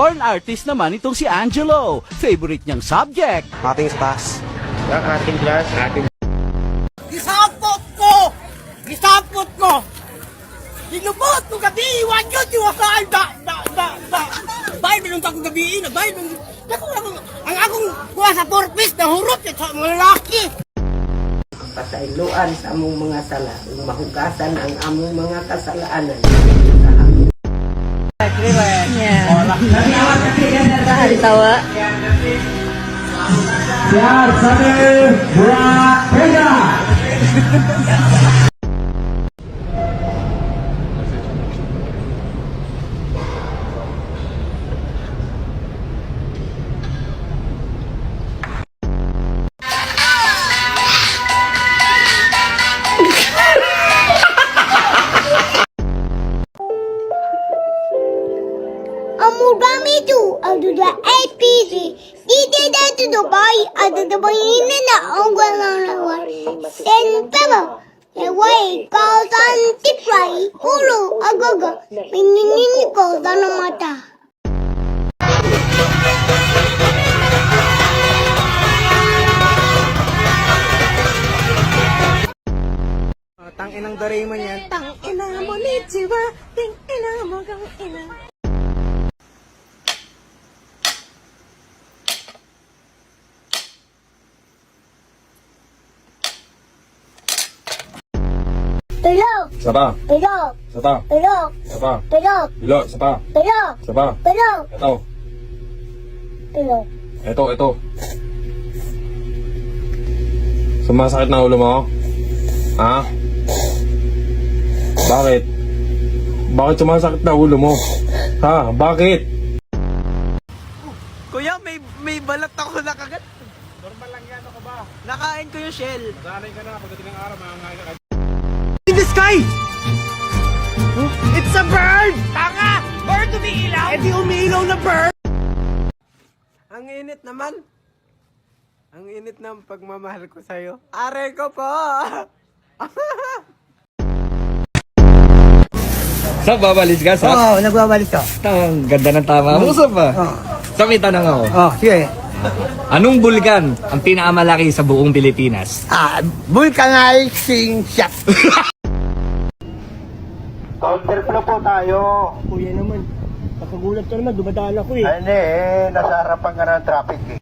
Porn artist naman itong si Angelo. Favorite niyang subject. Ating taas. Ang ating glass, ating... Gisapot ko! Gisapot ko! Dinubot ko gabi! Iwan nyo! Tiwasay! Bible nung takong gabi! Bible! Ang akong kuha sa purpose na hurot sa mga lalaki! Pasailuan sa among mga sala, mahugasan ang among mga kasalaanan. Tawa. Siar Sade Pega. Amugami tu ada da APC. Ide da tu Dubai ada da bayina na ang walang lawan. Sen peba. Eway kau san tiprai ulo agaga. Pininin ko dana mata. Tang inang Doraemon yan. Tang ina mo ni Chiwa, ting ina mo gang ina. Tulog! Sapa, Tulog! sapa, Tulog! sapa. Tulog! Bilo, sapa, Tulog! sapa. Tulog! Ito, Tulog! ito. Sumasakit na ulo mo? Ha? Bakit? Bakit sumasakit na ulo mo? Ha? Bakit? Kuya, may balat ako na kagat. Normal lang yan, ako ba? Nakain ko yung shell. Sanay ka na, pagdating ng araw, mangangain ka. In the sky! It's a bird! Tanga! Bird umiilaw! Eh di umiilaw na bird! Ang init naman. Ang init ng pagmamahal ko sa'yo. Aray ko po! Sab, babalis ka, Sab? Oo, nagwawalis ko. Ang ganda ng tama mo, Sab, ah. Sab, may tanong ako. Oh, sige. Anong bulkan ang pinakamalaki sa buong Pilipinas? Vulcanizing shop. Counterflow po tayo. Kuya naman, nakagulat ka naman, dumadaan ako eh. Ano nasa harapan ka ng traffic eh.